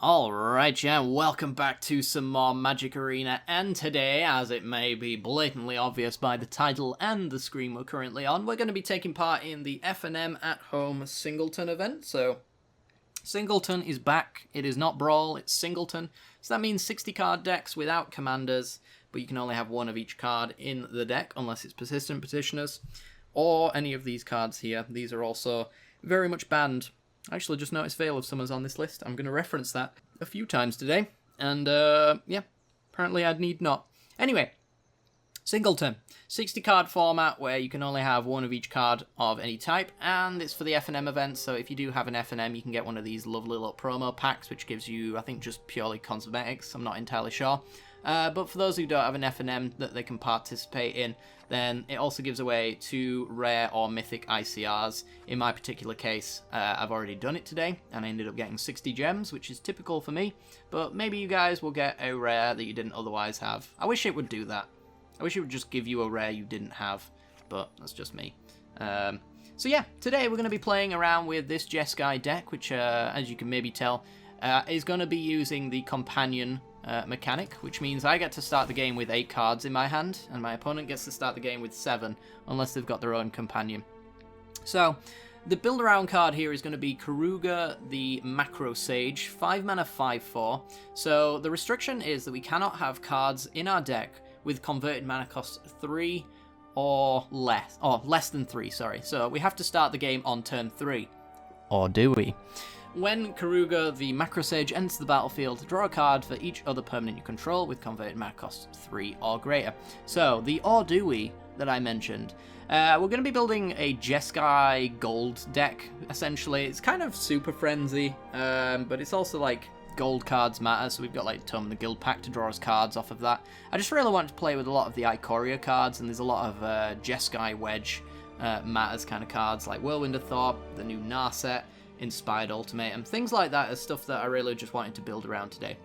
Alright, yeah, welcome back to some more Magic Arena, and today, as it may be blatantly obvious by the title and the screen we're currently on, we're going to be taking part in the F&M at Home Singleton event. So, Singleton is back. It is not Brawl, it's Singleton. So that means 60 card decks without commanders, but you can only have one of each card in the deck, unless it's persistent petitioners, or any of these cards here. These are also very much banned. I actually just noticed Veil of Summers on this list. I'm going to reference that a few times today. And, yeah, apparently I need not. Anyway, Singleton. 60 card format where you can only have one of each card of any type. And it's for the F&M event, so if you do have an F&M, you can get one of these lovely little promo packs, which gives you, I think, just purely cosmetics. I'm not entirely sure. But for those who don't have an F&M that they can participate in, then it also gives away 2 rare or mythic ICRs. In my particular case, I've already done it today, and I ended up getting 60 gems, which is typical for me. But maybe you guys will get a rare that you didn't otherwise have. I wish it would do that. I wish it would just give you a rare you didn't have, but that's just me. So yeah, today we're going to be playing around with this Jeskai deck, which, as you can maybe tell, is going to be using the companion mechanic, which means I get to start the game with 8 cards in my hand, and my opponent gets to start the game with 7, unless they've got their own companion. So, the build around card here is going to be Karuga the Macro Sage, 5 mana 5/4. So, the restriction is that we cannot have cards in our deck with converted mana cost 3 or less than 3, sorry. So, we have to start the game on turn 3. Or do we? When Karuga the Macro Sage enters the battlefield, draw a card for each other permanent you control with converted mana cost 3 or greater. So, the Or Do We that I mentioned, we're going to be building a Jeskai gold deck, essentially. It's kind of super frenzy, but it's also like gold cards matter, so we've got like Tome the Guild Pack to draw us cards off of that. I just really want to play with a lot of the Ikoria cards, and there's a lot of Jeskai Wedge matters kind of cards, like Whirlwind of Thought, the new Narset, Inspired Ultimatum, things like that are stuff that I really just wanted to build around today.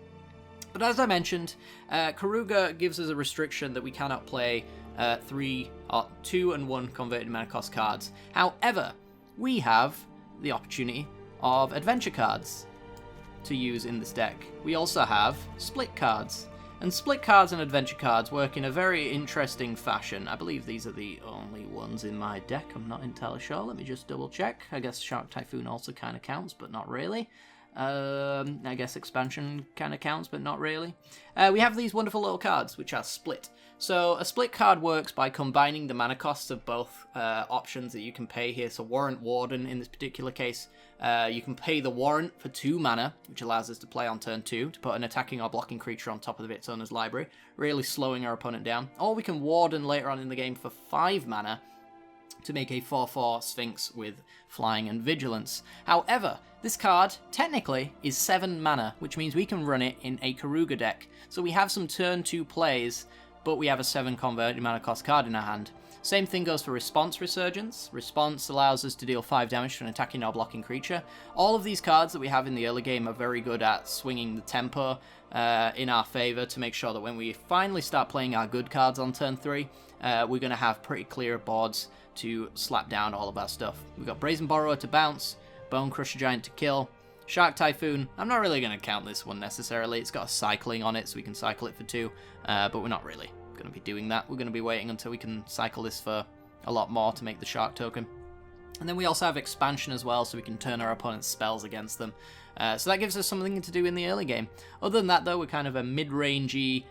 But as I mentioned, Karuga gives us a restriction that we cannot play 2 and 1 converted mana cost cards. However, we have the opportunity of adventure cards to use in this deck. We also have split cards. And split cards and adventure cards work in a very interesting fashion. I believe these are the only ones in my deck. I'm not entirely sure. Let me just double check. I guess Shark Typhoon also kind of counts, but not really. I guess Expansion kind of counts, but not really. We have these wonderful little cards, which are split. So a split card works by combining the mana costs of both options that you can pay here. So Warrant Warden in this particular case, you can pay the Warrant for 2 mana, which allows us to play on turn 2 to put an attacking or blocking creature on top of its owner's library, really slowing our opponent down. Or we can Warden later on in the game for 5 mana to make a 4/4 Sphinx with flying and vigilance. However, this card technically is 7 mana, which means we can run it in a Karuga deck. So we have some turn 2 plays, but we have a 7 converted mana cost card in our hand. Same thing goes for Response Resurgence. Response allows us to deal 5 damage to an attacking or blocking creature. All of these cards that we have in the early game are very good at swinging the tempo in our favour to make sure that when we finally start playing our good cards on turn 3, we're going to have pretty clear boards to slap down all of our stuff. We've got Brazen Borrower to bounce, Bone Crusher Giant to kill, Shark Typhoon. I'm not really going to count this one necessarily. It's got a cycling on it, so we can cycle it for 2, but we're not really going to be doing that. We're going to be waiting until we can cycle this for a lot more to make the Shark token. And then we also have Expansion as well, so we can turn our opponent's spells against them. So that gives us something to do in the early game. Other than that, though, we're kind of a mid-rangey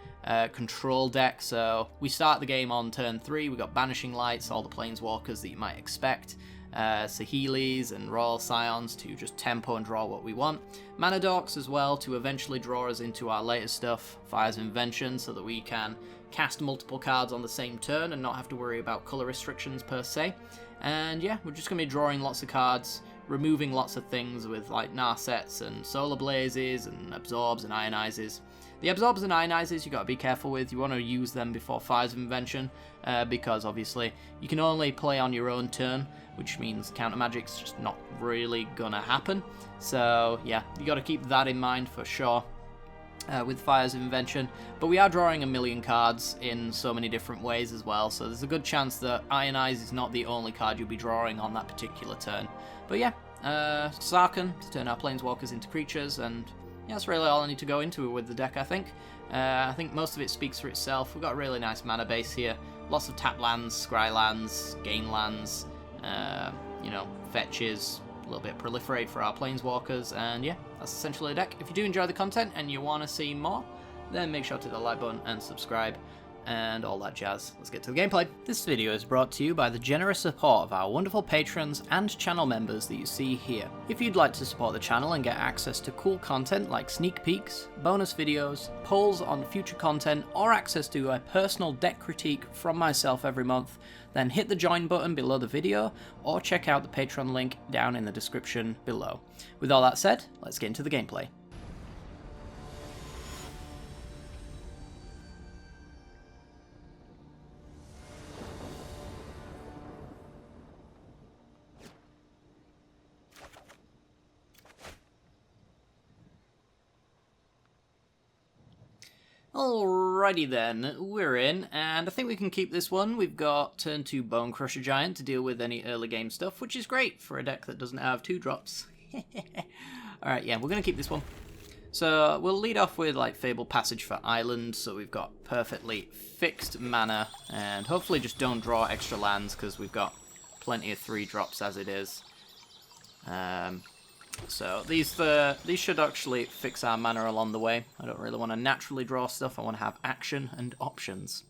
control deck. So we start the game on turn 3. We've got Banishing Lights, all the Planeswalkers that you might expect. Saheelis and Royal Scions to just tempo and draw what we want. Mana Dorks as well to eventually draw us into our later stuff. Fires of Invention so that we can cast multiple cards on the same turn and not have to worry about colour restrictions per se. And yeah, we're just going to be drawing lots of cards, removing lots of things with like Narsets and Solar Blazes and Absorbs and Ionizes. The Absorbs and Ionizes you got to be careful with. You want to use them before Fires of Invention because obviously you can only play on your own turn, which means counter magic's just not really gonna happen. So yeah, you got to keep that in mind for sure. With Fires of Invention, but we are drawing a million cards in so many different ways as well, so there's a good chance that Ionize is not the only card you'll be drawing on that particular turn. But yeah, Sarkhan to turn our Planeswalkers into creatures, and yeah, that's really all I need to go into with the deck, I think. I think most of it speaks for itself. We've got a really nice mana base here. Lots of tap lands, scry lands, gain lands, you know, fetches, a little bit proliferate for our planeswalkers, and yeah, that's essentially the deck. If you do enjoy the content and you want to see more, then make sure to hit the like button and subscribe and all that jazz. Let's get to the gameplay. This video is brought to you by the generous support of our wonderful patrons and channel members that you see here. If you'd like to support the channel and get access to cool content like sneak peeks, bonus videos, polls on future content, or access to a personal deck critique from myself every month, then hit the join button below the video or check out the Patreon link down in the description below. With all that said, let's get into the gameplay. Alrighty then, we're in, and I think we can keep this one. We've got turn 2 Bone Crusher Giant to deal with any early game stuff, which is great for a deck that doesn't have 2 drops. Alright, yeah, we're going to keep this one. So we'll lead off with like Fabled Passage for Island, so we've got perfectly fixed mana, and hopefully just don't draw extra lands because we've got plenty of 3 drops as it is. So these should actually fix our mana along the way. I don't really want to naturally draw stuff, I want to have action and options.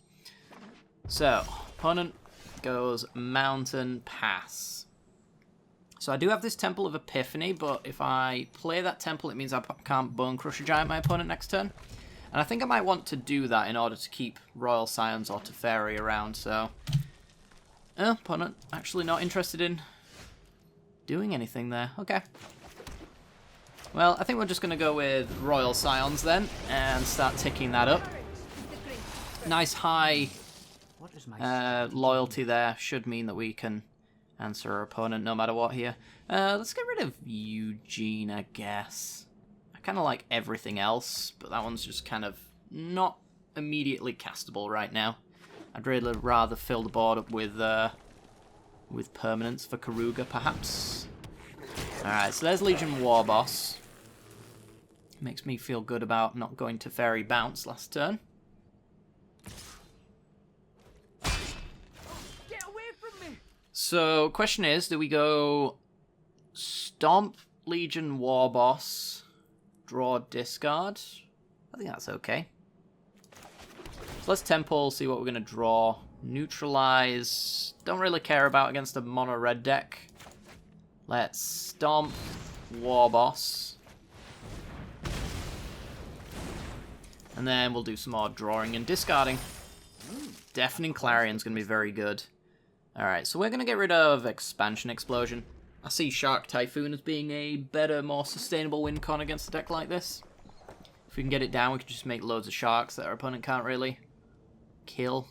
So, opponent goes Mountain Pass. So I do have this Temple of Epiphany, but if I play that temple, it means I can't Bone Crusher Giant my opponent next turn. And I think I might want to do that in order to keep Royal Scions or Teferi around, so... opponent actually not interested in doing anything there. Okay. Well, I think we're just going to go with Royal Scions then, and start ticking that up. Nice high loyalty there should mean that we can answer our opponent no matter what here. Let's get rid of Eugene, I guess. I kind of like everything else, but that one's just kind of not immediately castable right now. I'd really rather fill the board up with permanents for Karuga, perhaps. Alright, so there's Legion Warboss. Makes me feel good about not going to Fairy Bounce last turn. Get away from me. So, question is, do we go Stomp, Legion Warboss, draw, discard? I think that's okay. So let's Temple, see what we're going to draw. Neutralize. Don't really care about against a mono red deck. Let's Stomp, Warboss. And then we'll do some more drawing and discarding. Deafening Clarion's going to be very good. Alright, so we're going to get rid of Expansion Explosion. I see Shark Typhoon as being a better, more sustainable win con against a deck like this. If we can get it down, we can just make loads of sharks that our opponent can't really kill.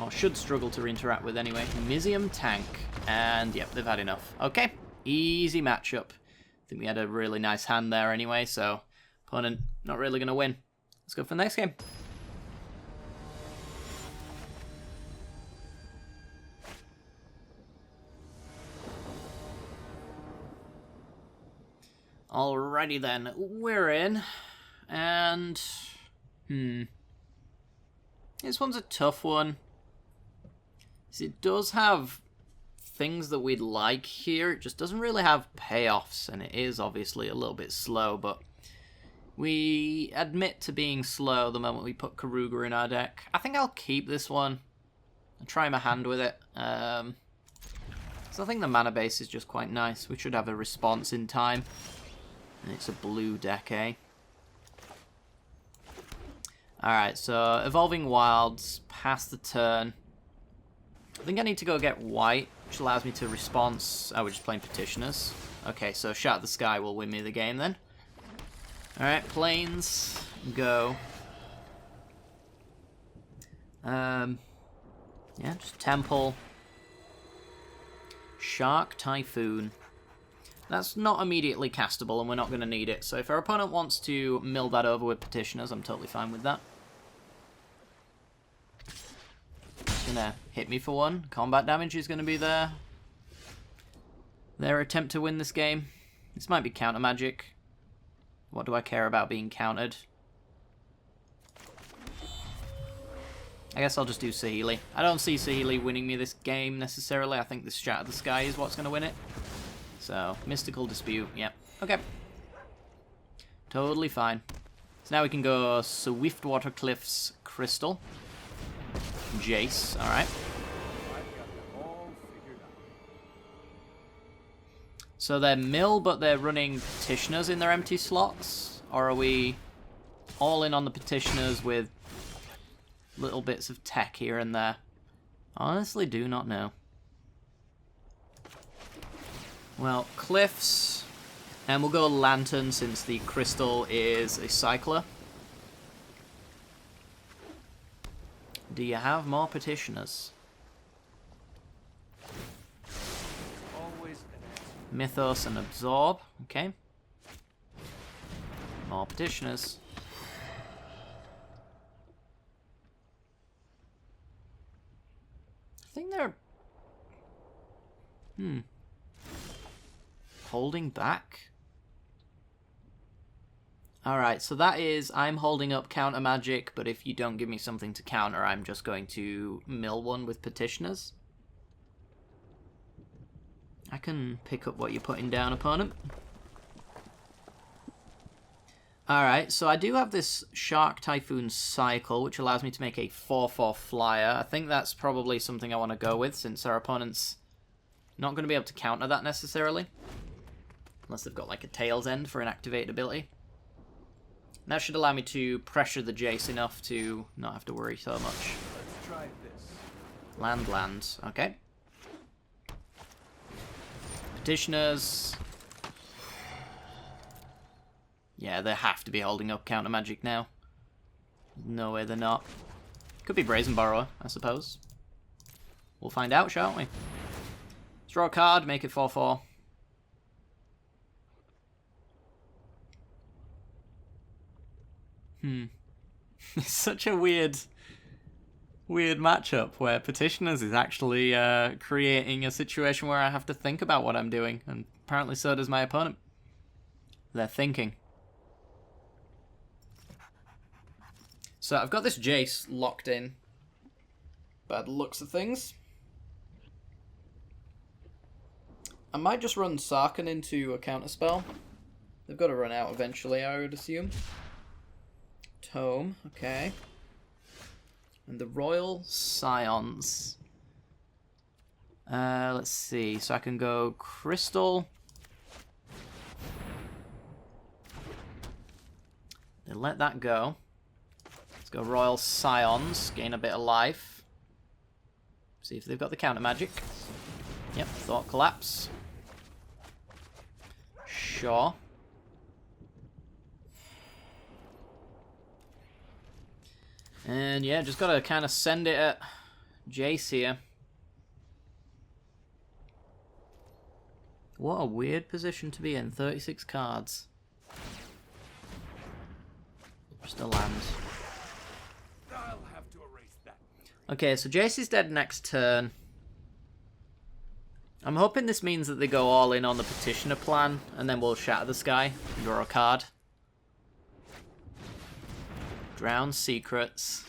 Or should struggle to interact with anyway. Mizium Tank. And yep, they've had enough. Okay, easy matchup. I think we had a really nice hand there anyway, so opponent not really going to win. Let's go for the next game. Alrighty then, we're in. And... this one's a tough one. It does have things that we'd like here. It just doesn't really have payoffs, and it is obviously a little bit slow, but we admit to being slow the moment we put Karuga in our deck. I think I'll keep this one and try my hand with it. So I think the mana base is just quite nice. We should have a response in time. And it's a blue deck, eh? Alright, so Evolving Wilds, pass the turn. I think I need to go get white, which allows me to response. Oh, we're just playing Petitioners. Okay, so Shatter the Sky will win me the game then. Alright, Plains, go. Yeah, just Temple. Shark Typhoon. That's not immediately castable, and we're not going to need it. So if our opponent wants to mill that over with Petitioners, I'm totally fine with that. It's going to hit me for one. Combat damage is going to be their attempt to win this game. This might be counter magic. What do I care about being countered? I guess I'll just do Saheeli. I don't see Saheeli winning me this game necessarily. I think this Shatter the Sky is what's going to win it. So, Mystical Dispute. Yep. Okay. Totally fine. So now we can go Swiftwater Cliffs Crystal. Jace. Alright. So they're mill, but they're running Petitioners in their empty slots? Or are we all in on the Petitioners with little bits of tech here and there? Honestly, do not know. Well, Cliffs. And we'll go Lantern since the Crystal is a Cycler. Do you have more Petitioners? Mythos and Absorb. Okay. More Petitioners. I think they're... holding back? Alright, so that is, I'm holding up counter magic, but if you don't give me something to counter, I'm just going to mill one with Petitioners. I can pick up what you're putting down, opponent. Alright, so I do have this Shark Typhoon Cycle, which allows me to make a 4/4 flyer. I think that's probably something I want to go with, since our opponent's not going to be able to counter that necessarily. Unless they've got like a Tail's End for an activated ability. And that should allow me to pressure the Jace enough to not have to worry so much. Let's try this. Land. Okay. Petitioners. Yeah, they have to be holding up counter magic now. No way they're not. Could be Brazen Borrower, I suppose. We'll find out, shan't we? Let's draw a card, make it 4/4. It's such a weird matchup where Petitioners is actually creating a situation where I have to think about what I'm doing, and apparently so does my opponent. They're thinking. So I've got this Jace locked in. Bad looks of things. I might just run Sarkhan into a counterspell. They've got to run out eventually, I would assume. Tome, okay. And the Royal Scions. Let's see. So I can go Crystal. Then let that go. Let's go Royal Scions. Gain a bit of life. See if they've got the counter magic. Yep, Thought Collapse. Sure. And yeah, just gotta kind of send it at Jace here. What a weird position to be in. 36 cards. Just a land. I'll have to erase that. Okay, so Jace is dead next turn. I'm hoping this means that they go all in on the Petitioner plan, and then we'll Shatter the Sky and draw a card. Drown Secrets.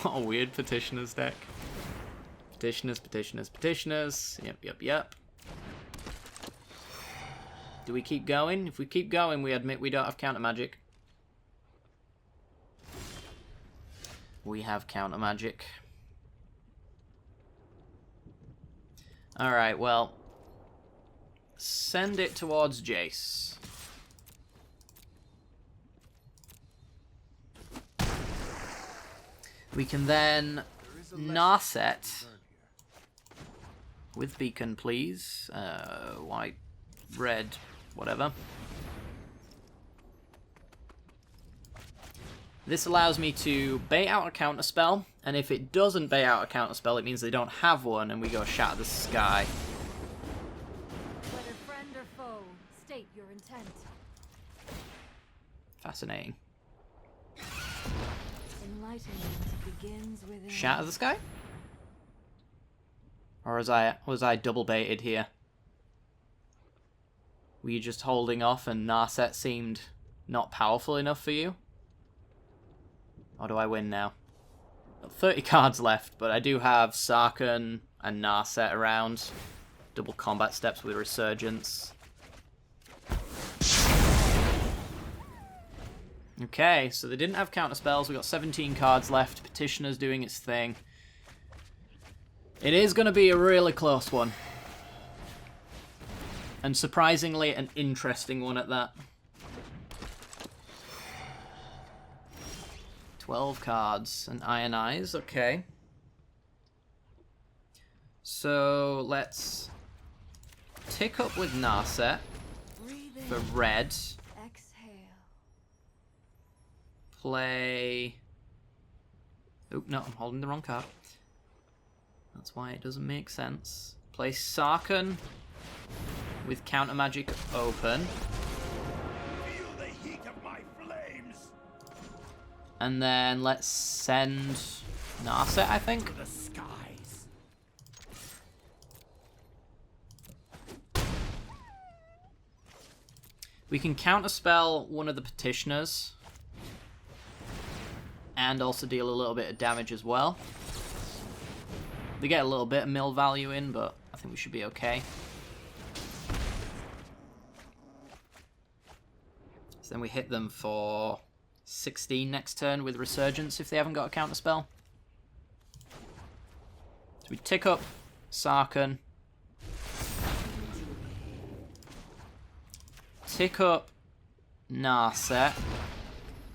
What a weird Petitioners deck. Petitioners, Petitioners, Petitioners. Yep. Do we keep going? If we keep going, we admit we don't have counter magic. We have counter magic. Alright, well. Send it towards Jace. We can then Narset with Beacon, please. White, red, whatever. This allows me to bait out a counterspell, and if it doesn't bait out a counterspell, it means they don't have one, and we go Shatter the Sky. Whether friend or foe, state your intent. Fascinating. Enlightenment begins within. Shatter the Sky? Or was I double baited here? Were you just holding off and Narset seemed not powerful enough for you? Or do I win now? Got 30 cards left, but I do have Sarkhan and Narset around. Double combat steps with Resurgence. Okay, so they didn't have counter spells. We've got 17 cards left. Petitioner's doing its thing. It is going to be a really close one. And surprisingly, an interesting one at that. 12 cards and Ionize, okay. So let's tick up with Narset for red. Exhale. Play... Oop, no, I'm holding the wrong card. That's why it doesn't make sense. Play Sarkhan with Counter Magic open. Feel the heat of my flames. And then let's send Narset, I think. The skies. We can counterspell one of the Petitioners. And also deal a little bit of damage as well. They get a little bit of mill value in, but I think we should be okay. So then we hit them for 16 next turn with Resurgence if they haven't got a counterspell. So we tick up Sarkhan. Tick up Narset.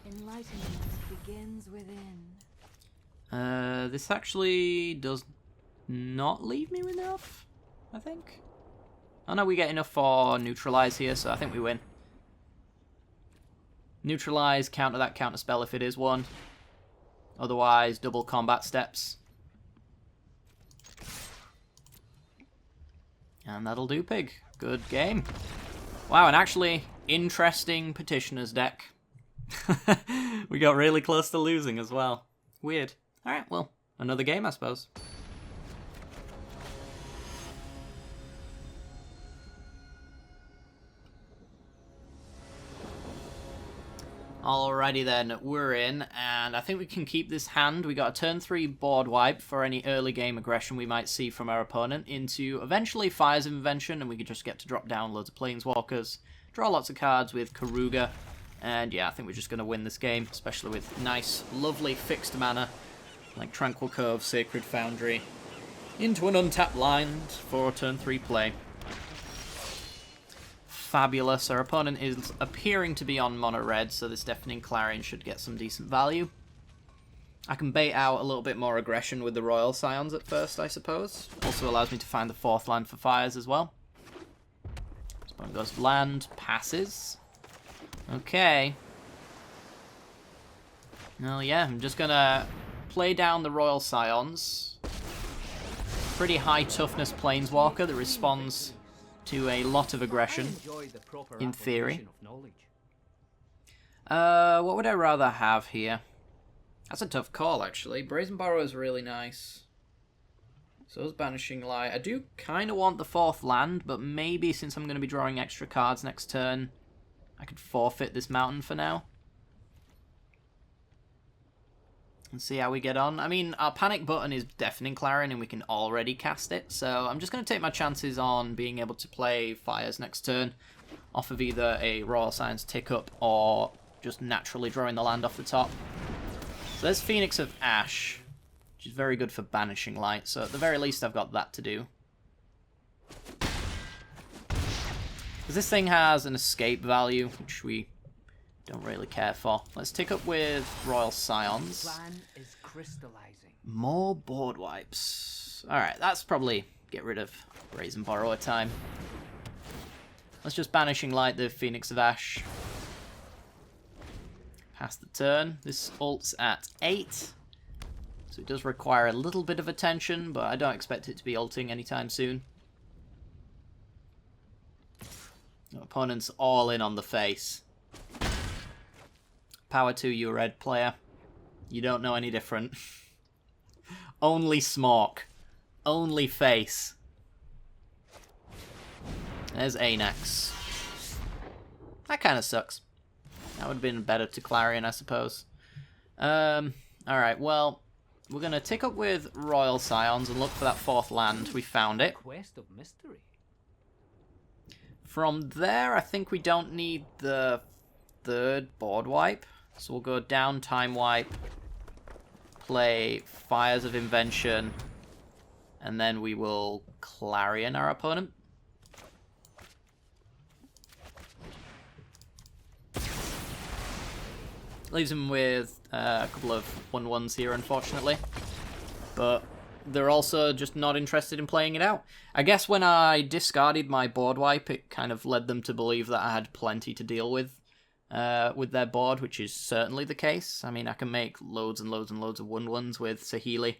Enlightenment begins within. This actually does not leave me with enough, I think. Oh no, we get enough for Neutralize here, so I think we win. Neutralize, counter that counter spell if it is one. Otherwise, double combat steps. And that'll do, Pig. Good game. Wow, and actually, interesting Petitioner's deck. We got really close to losing as well. Weird. Alright, well, another game, I suppose. Alrighty then, we're in, and I think we can keep this hand. We got a turn 3 board wipe for any early game aggression we might see from our opponent into eventually Fire's Invention, and we could just get to drop down loads of Planeswalkers, draw lots of cards with Karuga, and yeah, I think we're just going to win this game, especially with nice, lovely fixed mana, like Tranquil Cove, Sacred Foundry, into an untapped land for turn 3 play. Fabulous. Our opponent is appearing to be on mono red, so this Deafening Clarion should get some decent value. I can bait out a little bit more aggression with the Royal Scions at first, I suppose. Also allows me to find the 4th land for Fires as well. This one goes land, passes. Okay. Well, yeah, I'm just gonna play down the Royal Scions. Pretty high toughness Planeswalker that responds to a lot of aggression, in theory. What would I rather have here? That's a tough call, actually. Brazen Borrow is really nice. So is Banishing Light. I do kind of want the 4th land, but maybe since I'm going to be drawing extra cards next turn, I could forfeit this mountain for now. And see how we get on. I mean, our panic button is Deafening Clarion and we can already cast it, so I'm just going to take my chances on being able to play Fires next turn off of either a Royal Science tick up or just naturally drawing the land off the top. So there's Phoenix of Ash, which is very good for Banishing Light, so at the very least I've got that to do. Because this thing has an escape value, which we don't really care for. Let's tick up with Royal Scions. Plan is crystallizing. More board wipes. Alright, that's probably get rid of Brazen Borrower time. Let's just Banishing Light the Phoenix of Ash. Pass the turn. This ults at 8. So it does require a little bit of attention, but I don't expect it to be ulting anytime soon. Your opponent's all in on the face. Power to you, red player. You don't know any different. Only Smork. Only face. There's Anax. That kind of sucks. That would have been better to Clarion, I suppose. Alright, well, we're going to tick up with Royal Scions and look for that 4th land. We found it. Quest of mystery. From there, I think we don't need the 3rd board wipe. So we'll go down time wipe, play Fires of Invention, and then we will Clarion our opponent. Leaves him with a couple of 1/1s here, unfortunately. But they're also just not interested in playing it out. I guess when I discarded my board wipe, it kind of led them to believe that I had plenty to deal with their board, which is certainly the case. I mean, I can make loads and loads and loads of 1/1s with Saheeli.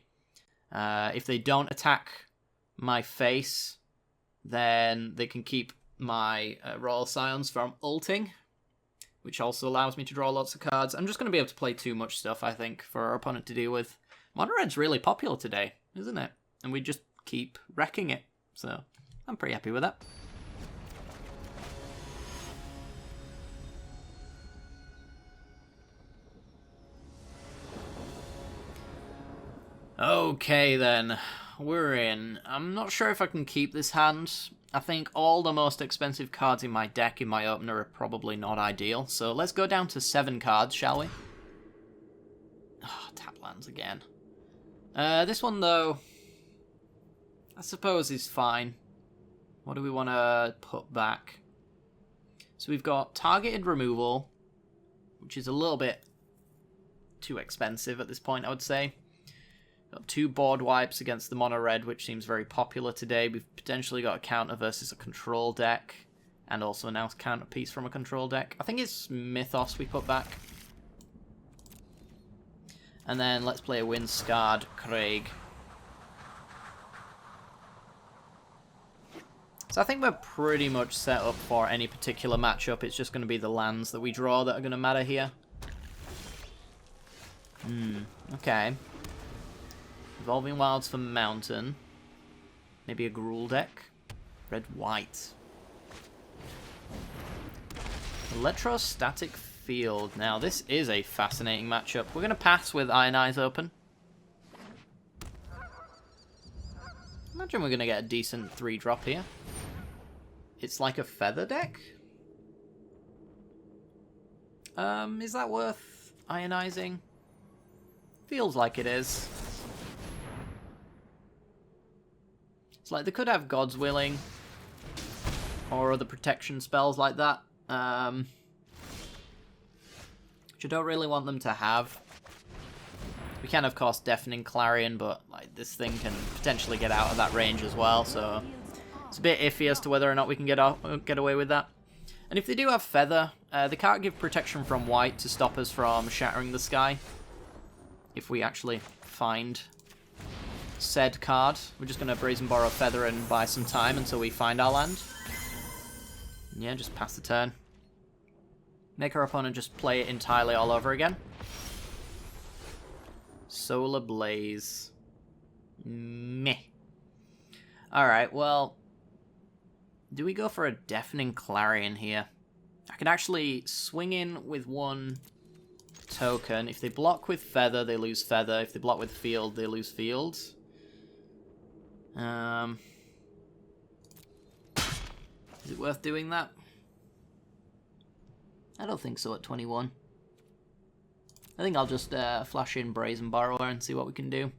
If they don't attack my face, then they can keep my Royal Scions from ulting, which also allows me to draw lots of cards. I'm just going to be able to play too much stuff, I think, for our opponent to deal with. Mono Red's really popular today, isn't it? And we just keep wrecking it. So, I'm pretty happy with that. Okay then, we're in. I'm not sure if I can keep this hand. I think all the most expensive cards in my deck in my opener are probably not ideal. So let's go down to 7 cards, shall we? Oh, tap lands again. This one though, I suppose is fine. What do we want to put back? So we've got targeted removal, which is a little bit too expensive at this point, I would say. Got 2 board wipes against the mono red, which seems very popular today. We've potentially got a counter versus a control deck, and also now a counter piece from a control deck. I think it's Mythos we put back. And then let's play a Wind-Scarred Craig. So I think we're pretty much set up for any particular matchup. It's just going to be the lands that we draw that are going to matter here. Okay. Evolving Wilds for Mountain. Maybe a Gruul deck. Red-white. Electrostatic Field. Now, this is a fascinating matchup. We're going to pass with Iron Eyes open. Imagine we're going to get a decent 3-drop here. It's like a feather deck? Is that worth ionizing? Feels like it is. It's like they could have God's Willing or other protection spells like that, which I don't really want them to have. We can, of course, Deafening Clarion, but like this thing can potentially get out of that range as well, so it's a bit iffy as to whether or not we can get away with that. And if they do have Feather, they can't give protection from white to stop us from shattering the sky. If we actually find said card, we're just going to Brazen Borrow Feather and buy some time until we find our land. Yeah, just pass the turn. Make our opponent just play it entirely all over again. Solar Blaze. Meh. Alright, well, do we go for a Deafening Clarion here? I can actually swing in with 1 token. If they block with Feather, they lose Feather. If they block with Field, they lose Field. Is it worth doing that? I don't think so at 21. I think I'll just flash in Brazen Borrower and see what we can do.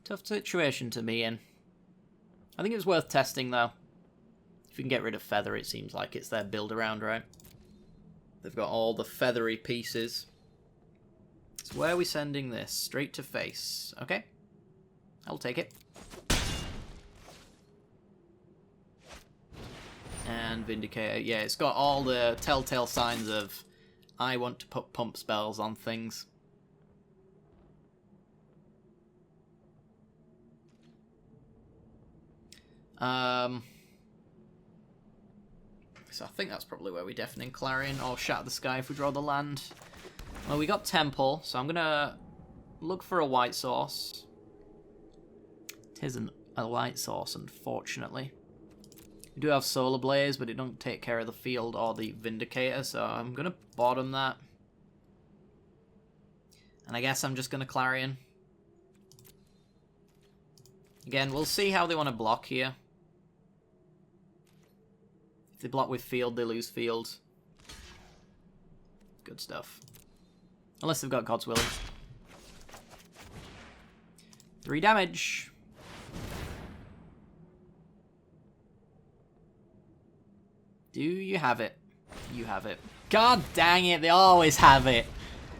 Tough situation to be in. I think it's worth testing though. If you can get rid of Feather, it seems like it's their build around, right? They've got all the feathery pieces. So where are we sending this? Straight to face. Okay. I'll take it. And Vindicator. Yeah, it's got all the telltale signs of I want to put pump spells on things. So I think that's probably where we Deafening Clarion or Shatter the Sky if we draw the land. Well, we got Temple, so I'm going to look for a white source. It is an a light source, unfortunately. We do have Solar Blaze, but it don't take care of the field or the Vindicator, so I'm going to bottom that. And I guess I'm just going to Clarion. Again, we'll see how they want to block here. If they block with field, they lose field. Good stuff. Unless they've got God's Willing. 3 damage. Do you have it? You have it. God dang it, they always have it.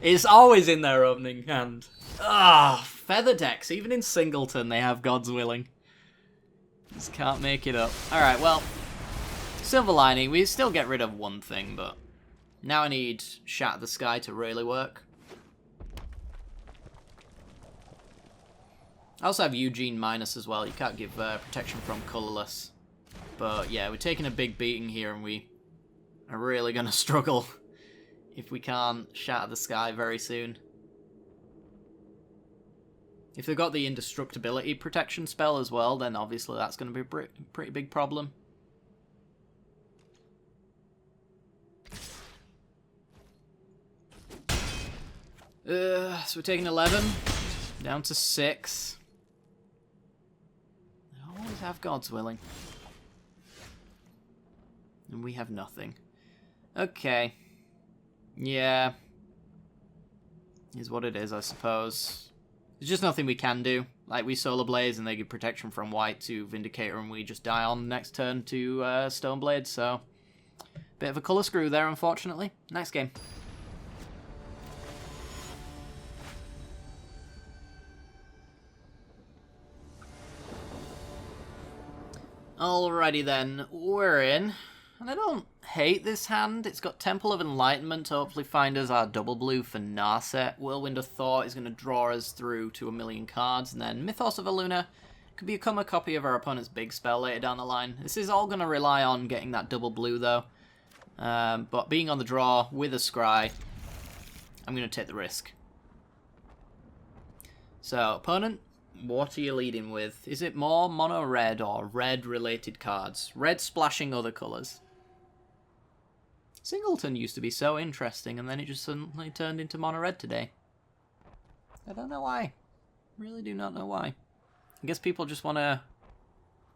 It's always in their opening hand. Ah, feather decks. Even in Singleton, they have God's Willing. Just can't make it up. Alright, well, silver lining. We still get rid of one thing, but now I need Shatter the Sky to really work. I also have Eugene Minus as well. You can't give protection from colorless. But yeah, we're taking a big beating here, and we are really going to struggle if we can't Shatter the Sky very soon. If they've got the Indestructibility protection spell as well, then obviously that's going to be a pretty big problem. So we're taking 11, down to 6. They always have God's Willing. And we have nothing. Okay. Yeah. Is what it is, I suppose. There's just nothing we can do. Like, we Solar Blaze and they give protection from white to Vindicator, and we just die on the next turn to Stoneblade, so bit of a colour screw there, unfortunately. Next game. Alrighty then, we're in. And I don't hate this hand. It's got Temple of Enlightenment to hopefully find us our double blue for Narset. Whirlwind of Thought is going to draw us through to 1,000,000 cards. And then Mythos of Aluna could become a copy of our opponent's big spell later down the line. This is all going to rely on getting that double blue though. But being on the draw with a Scry, I'm going to take the risk. So, opponent, what are you leading with? Is it more mono red or red related cards? Red splashing other colours. Singleton used to be so interesting, and then it just suddenly turned into mono red today. I don't know why. Really do not know why. I guess people just want to...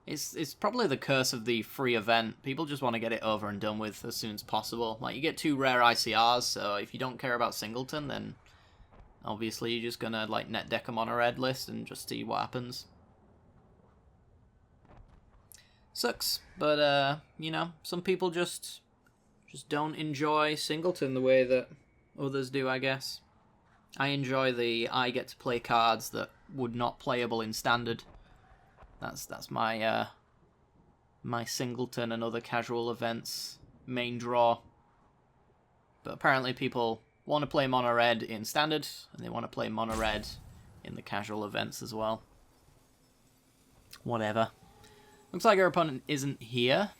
It's probably the curse of the free event. People just want to get it over and done with as soon as possible. Like, you get 2 rare ICRs, so if you don't care about Singleton, then obviously you're just going to like net deck a mono red list and just see what happens. Sucks, but you know, some people just don't enjoy Singleton the way that others do, I guess. I enjoy I get to play cards that would not playable in Standard. That's my my Singleton and other casual events main draw. But apparently people want to play mono red in Standard, and they want to play mono red in the casual events as well. Whatever. Looks like our opponent isn't here,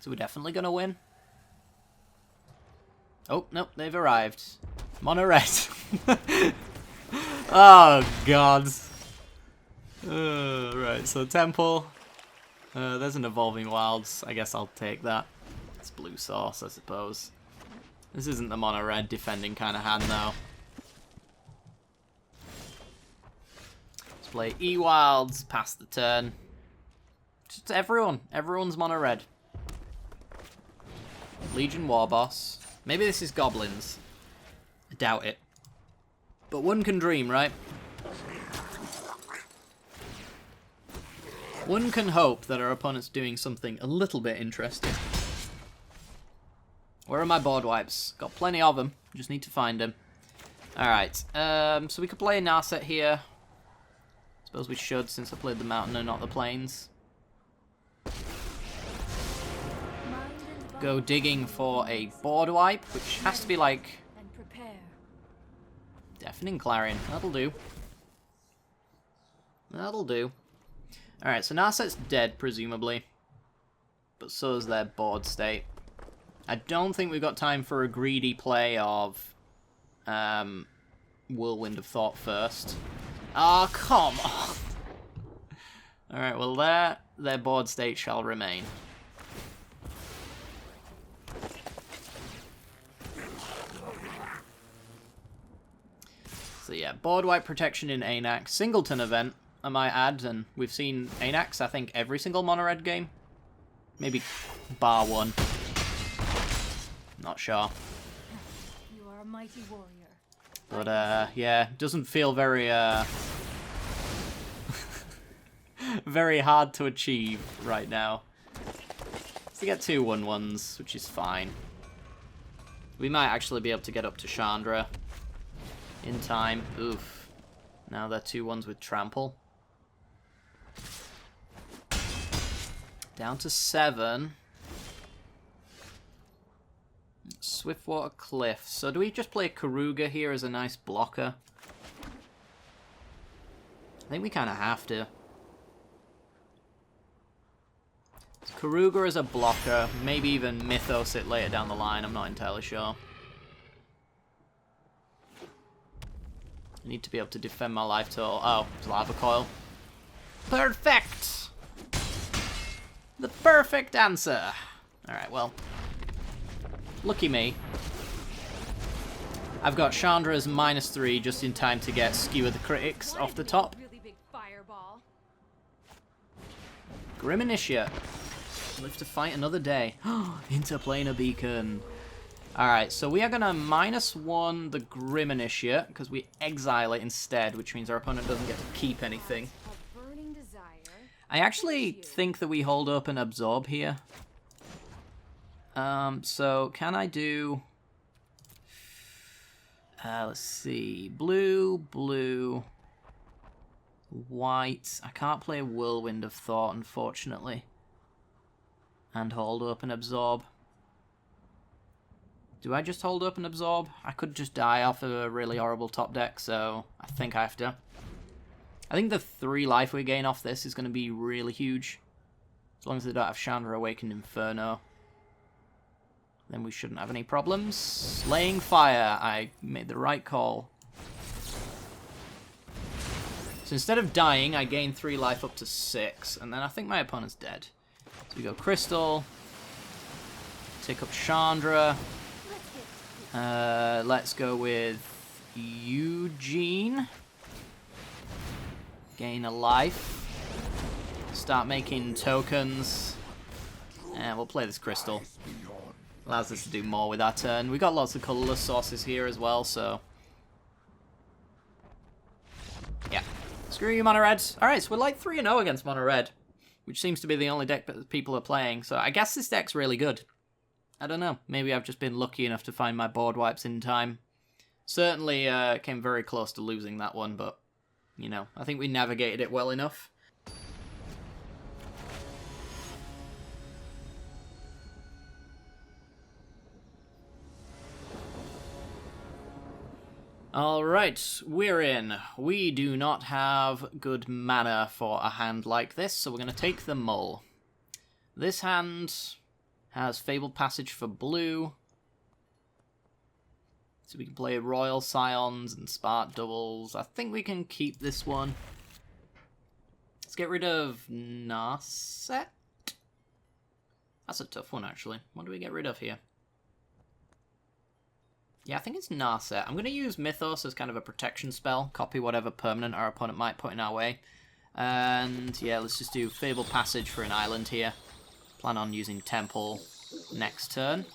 so we're definitely going to win. Oh, nope, they've arrived. Mono red. Oh, God. Right, so Temple. There's an Evolving Wilds. I guess I'll take that. It's blue source, I suppose. This isn't the mono red defending kind of hand, though. Let's play E-Wilds, pass the turn. Just everyone's mono red. Legion Warboss. Maybe this is Goblins. I doubt it. But one can dream, right? One can hope that our opponent's doing something a little bit interesting. Where are my board wipes? Got plenty of them. Just need to find them. Alright. So we could play a Narset here. Suppose we should, since I played the mountain and not the plains. Go digging for a board wipe, which has to be like... Deafening Clarion. That'll do. That'll do. Alright, so Narset's dead, presumably. But so is their board state. I don't think we've got time for a greedy play of Whirlwind of Thought first. Ah, oh, come on! Alright, well their board state shall remain. So yeah, board wipe protection in ANAC. Singleton event, I might add, and we've seen ANACs, I think, every single mono red game. Maybe bar one. Not sure. You are a mighty warrior. But yeah, doesn't feel very very hard to achieve right now. So you get 2 1-1s, which is fine. We might actually be able to get up to Chandra in time. Oof. Now they're 2 1s with trample. Down to 7. Swiftwater Cliff. So do we just play Karuga here as a nice blocker? I think we kind of have to. Karuga as a blocker, maybe even Mythos it later down the line, I'm not entirely sure. I need to be able to defend my life total. Oh, it's Lava Coil. Perfect! The perfect answer! Alright, well. Lucky me. I've got Chandra's -3 just in time to get Skewer the Critics off the top. Really big fireball. Grim Initiate. Live to fight another day. Interplanar Beacon. Alright, so we are going to -1 the Grim Initiate, because we exile it instead, which means our opponent doesn't get to keep anything. A burning desire. I actually think that we hold up and absorb here. So can I do... let's see. Blue, blue, white. I can't play Whirlwind of Thought, unfortunately. And hold up and absorb. Do I just hold up and absorb? I could just die off of a really horrible top deck, so I think I have to. I think the 3 life we gain off this is going to be really huge. As long as they don't have Chandra Awakened Inferno. Then we shouldn't have any problems. Slaying Fire. I made the right call. So instead of dying, I gain 3 life up to 6. And then I think my opponent's dead. So we go Crystal. Take up Chandra. Let's go with Eugene. Gain a life. Start making tokens. And we'll play this Crystal. Allows us to do more with our turn. We got lots of colorless sources here as well, so... yeah. Screw you, Mono Red. Alright, so we're like 3-0 against Mono Red, which seems to be the only deck that people are playing, so I guess this deck's really good. I don't know. Maybe I've just been lucky enough to find my board wipes in time. Certainly came very close to losing that one, but, you know, I think we navigated it well enough. Alright, we're in. We do not have good mana for a hand like this, so we're going to take the mull. This hand has Fabled Passage for blue. So we can play Royal Scions and Spark Doubles. I think we can keep this one. Let's get rid of Narset. That's a tough one, actually. What do we get rid of here? Yeah, I think it's Narset. I'm going to use Mythos as kind of a protection spell. Copy whatever permanent our opponent might put in our way. And yeah, let's just do Fabled Passage for an island here. Plan on using Temple next turn.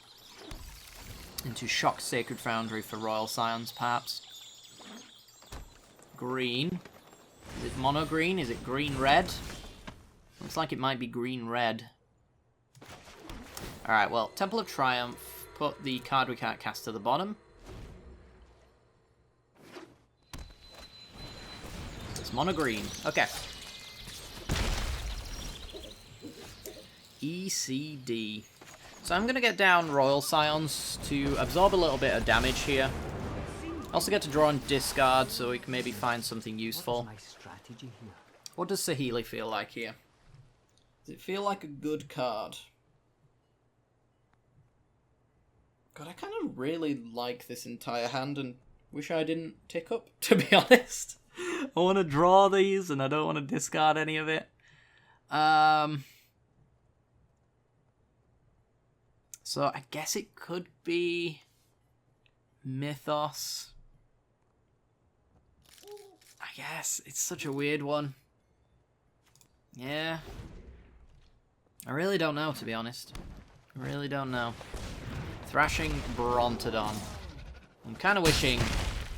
Into Shock Sacred Foundry for Royal Scions, perhaps. Green. Is it mono green? Is it green-red? Looks like it might be green-red. Alright, well, Temple of Triumph. Put the card we can't cast to the bottom. It's mono green. Okay. ECD. So I'm going to get down Royal Scions to absorb a little bit of damage here. Also get to draw and discard so we can maybe find something useful. What's my strategy here? What does Saheeli feel like here? Does it feel like a good card? God, I kind of really like this entire hand and wish I didn't tick up, to be honest. I want to draw these and I don't want to discard any of it. So I guess it could be Mythos. I guess it's such a weird one. Yeah. I really don't know, to be honest. I really don't know. Thrashing Brontodon. I'm kind of wishing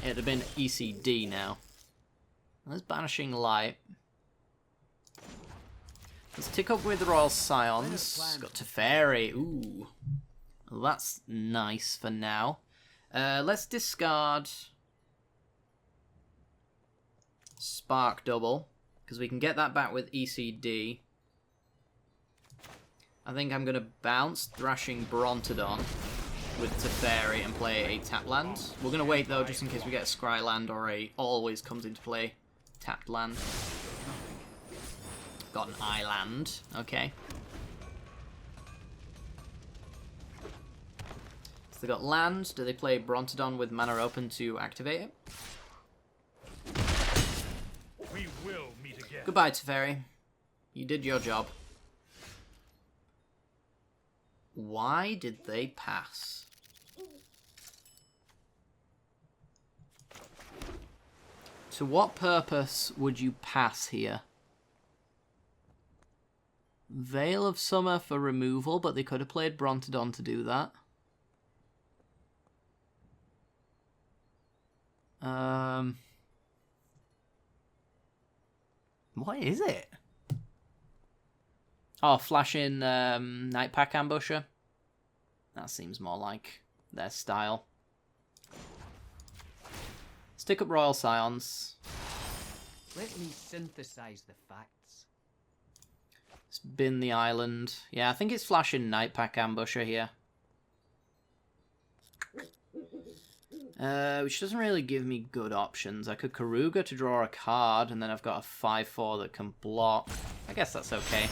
it had been ECD now. There's Banishing Light. Let's tick up with Royal Scions. Got Teferi. Ooh. Well, that's nice for now. Let's discard Spark Double, because we can get that back with ECD. I think I'm going to bounce Thrashing Brontodon with Teferi and play a tap land. We're going to wait though, just in case we get a Scry land or a always comes into play tapped land. Got an island. Okay. So they got land. Do they play Brontodon with mana open to activate it? We will meet again. Goodbye, Teferi. You did your job. Why did they pass? To what purpose would you pass here? Veil of Summer for removal, but they could have played Brontodon to do that. What is it? Oh, flashing Nightpack Ambusher. That seems more like their style. Stick up Royal Scions. Let me synthesize the facts. It's been the island. Yeah, I think it's flashing Nightpack Ambusher here. Which doesn't really give me good options. I could Karuga to draw a card, and then I've got a 5/4 that can block. I guess that's okay.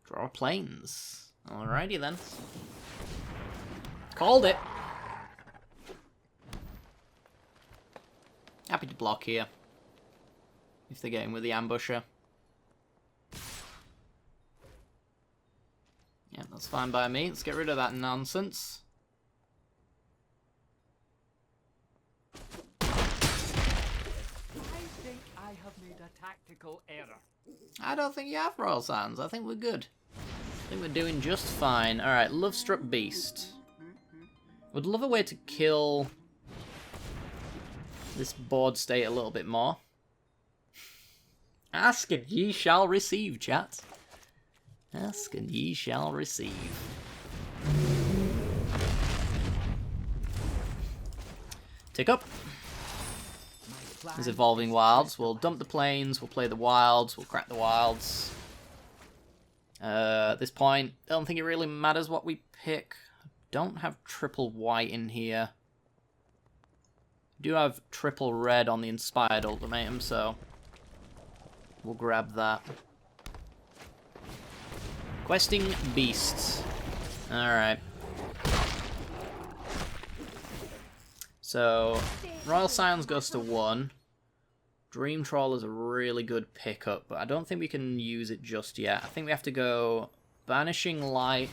Draw planes. Alrighty then. Called it. Happy to block here. If they're getting with the ambusher. Yeah, that's fine by me. Let's get rid of that nonsense. I think I have made a tactical error. I don't think you have Royal Sands. I think we're good. I think we're doing just fine. Alright, Lovestruck Beast. Would love a way to kill this board state a little bit more. Ask and ye shall receive, chat. Ask and ye shall receive. Tick up. There's Evolving Wilds. We'll dump the plains, we'll play the wilds, we'll crack the wilds. At this point, I don't think it really matters what we pick. Don't have triple white in here. Do have triple red on the Inspired Ultimatum, so we'll grab that. Questing Beasts. Alright. So, Royal Scions goes to 1. Dream Trawler's a really good pickup, but I don't think we can use it just yet. I think we have to go Banishing Light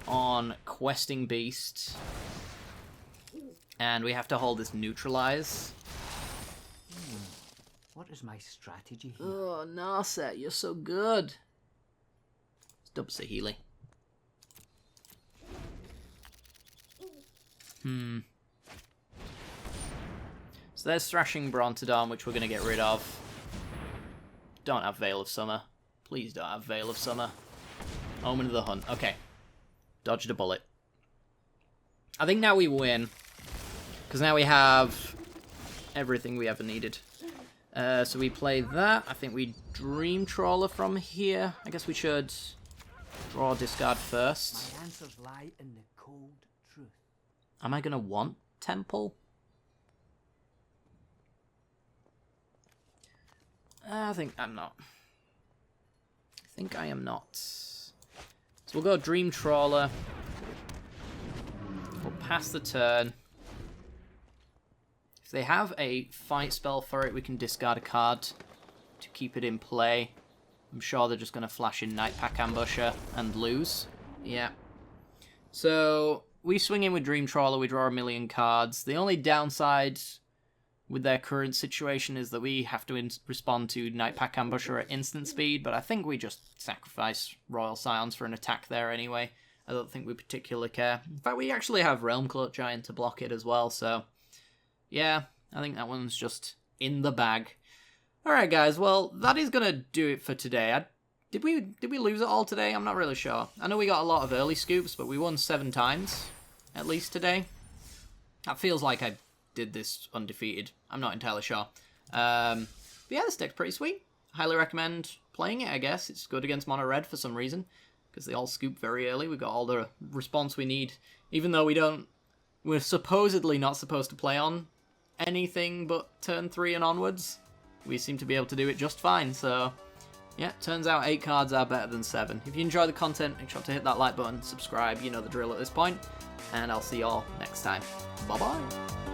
on Questing Beast. And we have to hold this Neutralize. What is my strategy here? Oh, Narset, you're so good. Let's dump Saheeli. So there's Thrashing Brontodon, which we're going to get rid of. Don't have Veil of Summer. Please don't have Veil of Summer. Omen of the Hunt. Okay. Dodged a bullet. I think now we win. Because now we have everything we ever needed. So we play that. I think we Dream Trawler from here. I guess we should draw discard first. My answers lie in the cold truth. Am I going to want Temple? I think I'm not. I think I am not. So we'll go Dream Trawler. We'll pass the turn. If they have a fight spell for it, we can discard a card to keep it in play. I'm sure they're just going to flash in Nightpack Ambusher and lose. Yeah. So, we swing in with Dream Trawler, we draw a million cards. The only downside with their current situation is that we have to respond to Nightpack Ambusher at instant speed, but I think we just sacrifice Royal Scions for an attack there anyway. I don't think we particularly care. In fact, we actually have Realm Cloak Giant to block it as well, so yeah, I think that one's just in the bag. Alright guys, well, that is going to do it for today. Did we lose it all today? I'm not really sure. I know we got a lot of early scoops, but we won 7 times, at least today. That feels like I did this undefeated. I'm not entirely sure. But yeah, this deck's pretty sweet. Highly recommend playing it, I guess. It's good against mono red for some reason, because they all scoop very early. We've got all the response we need, even though we're supposedly not supposed to play on anything but turn 3 and onwards. We seem to be able to do it just fine, so yeah, turns out 8 cards are better than 7. If you enjoy the content, make sure to hit that like button, subscribe, you know the drill at this point, and I'll see y'all next time. Bye-bye!